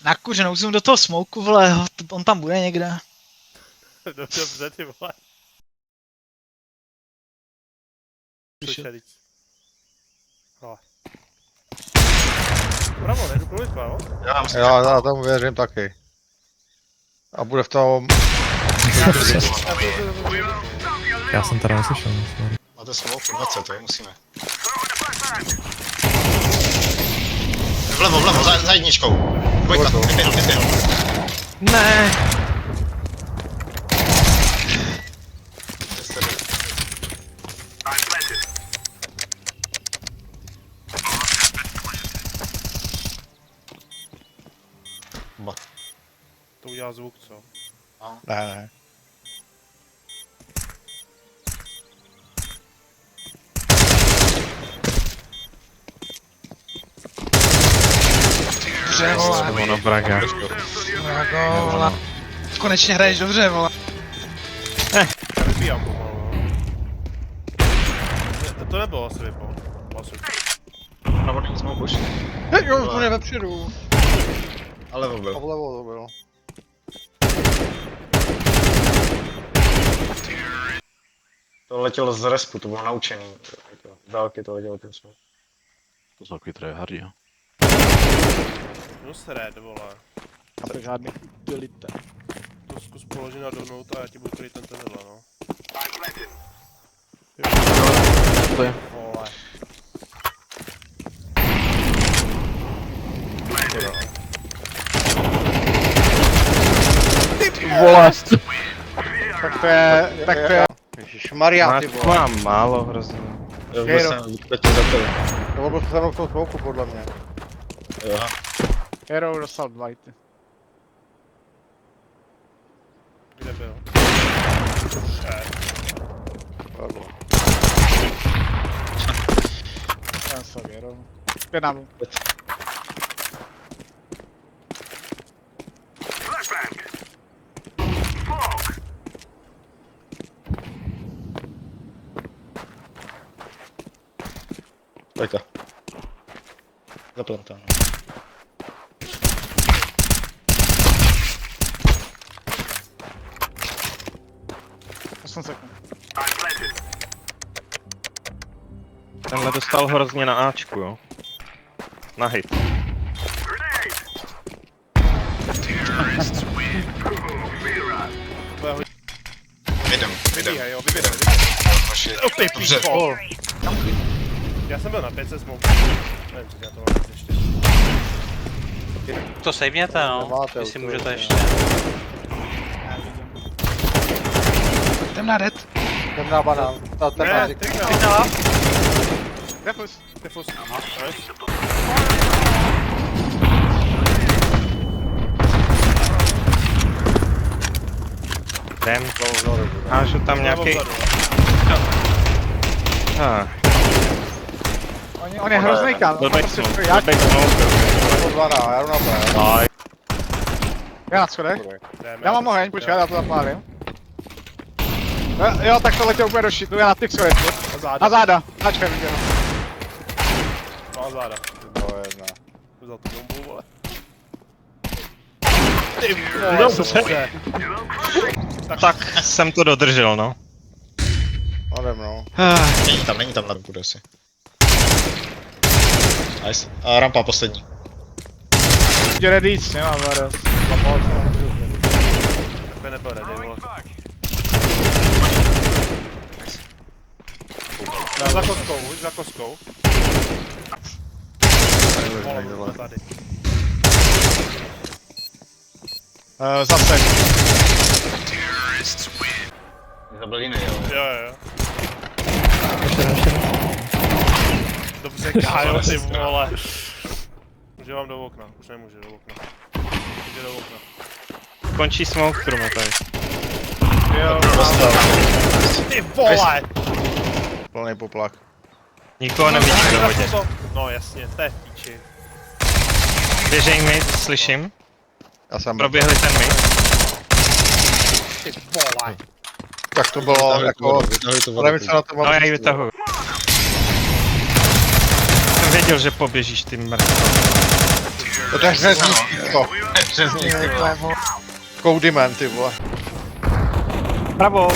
Nakuřenou jsem do toho smoku, vole, on tam bude někde. Dobře, ty vole. Slyšet. Hele. Bravo, nejdu pro litva, jo? Já tomu věřím taky. A bude v tom... Já jsem teda neslyšel. Máte smoke, 20, to je, musíme. Vlevo, za jedničkou. Pojď tam, vypěhl. Ne. To udělá zvuk, co? Ne. Dobře, vole. Ono Braga. Vole. Konečně hraješ dobře, vole. Já vypíjám pomalu, jo. To nebylo asi vypal. Navodný smoke už. Jo, to je vepředu. A levo byl. A vlevo to bylo. To letělo z respu, to bylo naučený. Z dálky to letělo ten smoke. To jsou takový tryhardy, jo. No sred, vole. A to žádný utilita. To zkus položit na donout a já ti budu kryt ten tenhle, no. To je. Vole. Vole! Tak to je... Ježišmarja, ty vole. Mám málo hrozně. Jo, byl jsem vypětil za tebe. To byl se mnou v tom smoku, podle mě. Jo. Hero dostal 2 hity. Kde byl? Ten se Hero. 5 na 2. Pojďka. Zaplantám. 8 sekund. Tenhle dostal hrozně na Ačku, jo. Na hit. Vydám. Jo, vyběhej. Dobře. Já jsem byl na 5 smoke. Nevím, co já to mám ještě. To sejměte, no. Nemáte, Jestli to můžete je- ještě. Jdem na red. Jdem na banán. Ten Ne, magic. trik na. Defus. Defus. Jdem. Hážu tam nějaký... On je hrozný kál. Blbej Prostě smoke, jak? blbej smoke. To 12, já jdu na B. Já na schodech. Já mám oheň, počkej, já to zapálím. Jo, tak to letěl úplně do šitu, já na těch schodech. Na záda. Načkej, viděl. No a záda. To je jedna. Vzal tu bombu, vole. Dobře. Tak jsem to dodržel, no. Ode mnou. Není tam na bude asi. Nice. A rampa poslední. Jde ready, nemám VRS. Takhle nebyl ready, vole. Za koskou, už za koskou. Vole, tady. Zase. Zabil jiný, jo. Jo. Dobře, Kájo, ty vole. Může vám do okna, už nemůže do okna. Jde do okna. Končí smoke kromě tady. Jo, ty vole! Plný poplach. Nikoho nevidím do vodě. No jasně, to je v píči. Běžej mi, slyším. Já jsem... Proběhli ten mi. Ty vole! Tak to bylo jako... Vytahuj to Nevím, co na to mám No já ji říct. vytahuju. Jsem věděl, že poběžíš tím mrtvým. To je řezníctvo. Řezníctvo. Coudyman, ty vole. Bravo!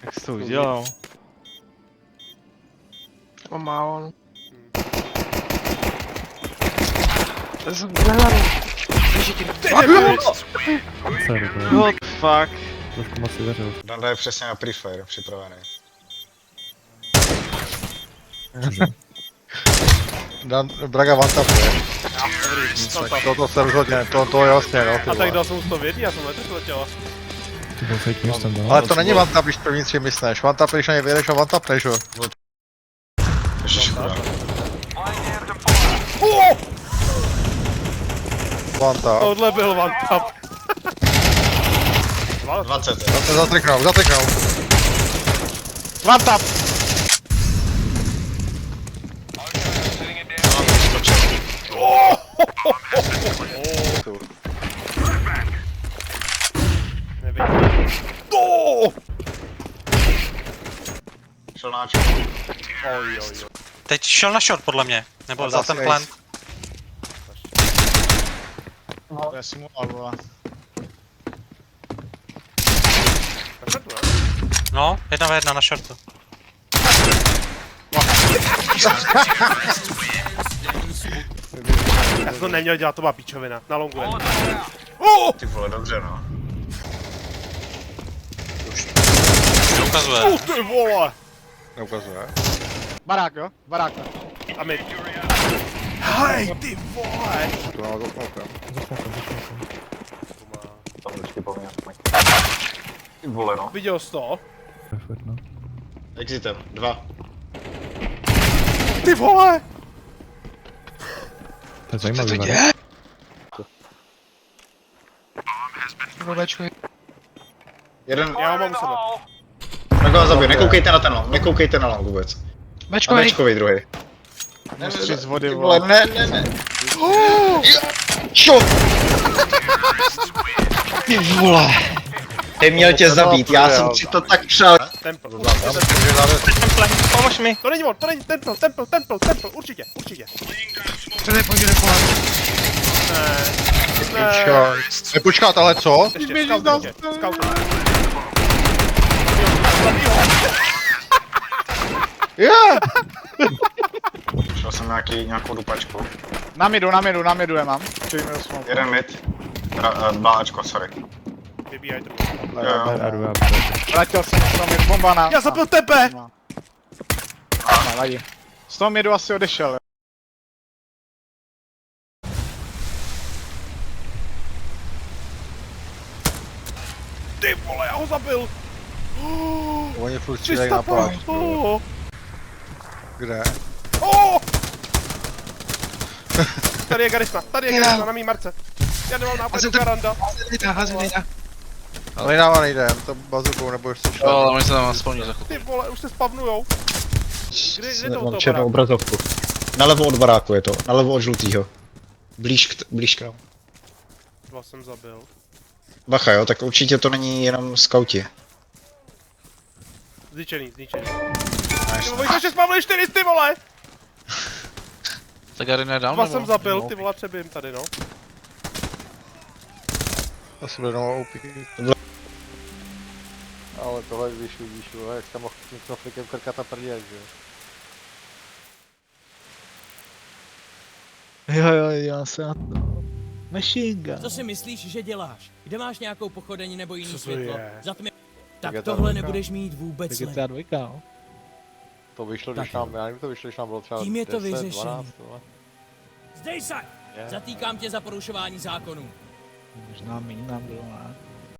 Jak jsi to udělal? Pomalu. Sorry, bro. What the fuck? Trošku moc si věřil. Danda je přesně na Prefire připravený. Dan, Braga vantapuje. To se rozhodně, to je jasně, no, ty A tak vole. dal jsem 100 větí, já jsem letos letěl. To byl fake news ten dal. Ale to není vantap, když první 3 myslíš. Vantap, když na ně vyjedeš a vantapneš, jo. Ježišmarja. Vantap. Tohle byl one tap. 20. Zatrknou. One tap! Nevím. Šel na Ačku. Oj. Teď šel na short podle mě, nebo vzal ten plant. To je simulál, vole. No, 1v1 na shortu. Já jsem to neměl dělat, to byla píčovina. Na longu je. Ty vole, dobře no. Neukazuje. Ty vole! Neukazuje. Barák, jo? Barák. A my. Hej, ty vole! To mám to smokem. Tam vždycky po mně. Ty vole no. Viděl jsi to? Perfect, no. Exitem. 2. Ty vole! To je zajímavý, ne? Jeden. Já ho mám u sebe. Tak ho zabij, nekoukejte na ten long, nekoukejte na long vůbec. A Bčkovej druhý. Střed z vody, Ty vole. vole, ne. Čo? Ty vole. Ten měl tě zabít, já jsem si to tak přál. Temple. Pomož mi! To není on, to není temple, určitě. Ne. Počkat, ale co? Ještě, scout. Je! Šel jsem nějakou dupačku. Na midu je mám. Čili mi do smoke. Jeden mid. Dva Ačko, sorry. Vybíjaj druhý. Jo. Letěl jsem z toho midu, bomba na... Já zabil tebe! No, vadí. Z toho midu asi odešel, jo. Ty vole, já ho zabil! Oni furt střílejí 300 na pár. Kde? Tady je Garisma na mý marce. Já nemám nápad do Garanda. Ale nedává nejdem, to bazukou nebudeš se šlet. oni se tam aspoň Ty vole, už se spavnujou. Kde to Mám toho černou baráku? obrazovku. Nalevo od baráku je to, nalevo od žlutýho. Blíž k nám. Dva jsem zabil. Bacha jo, tak určitě to není jenom skauti. Zničený. Ty vole, to ještě spavnuli 4, ty vole! Tak Gary nedám, Dva jsem zabil, ty vole, přebijím tady, no. Asi bude nová OP. Ale tohle když vidíš, jak tam mohl tím knoflikem krkat a prdět, že jo? Jo, já se na to. Machine gun. Co si myslíš, že děláš? Kde máš nějakou pochodeň nebo jiný Co to světlo? je? Zatmě... Tak je Tak to tohle dvojka. nebudeš mít vůbec Tak je lep. to dvojka, no. To vyšlo, když Tak nám, já nevím, to vyšlo, když nám bylo třeba Tím je to 10, vyřešený. 12, tohle. Zdej se! Je. Zatýkám tě za porušování zákonů. Možná míň nám bylo, ne?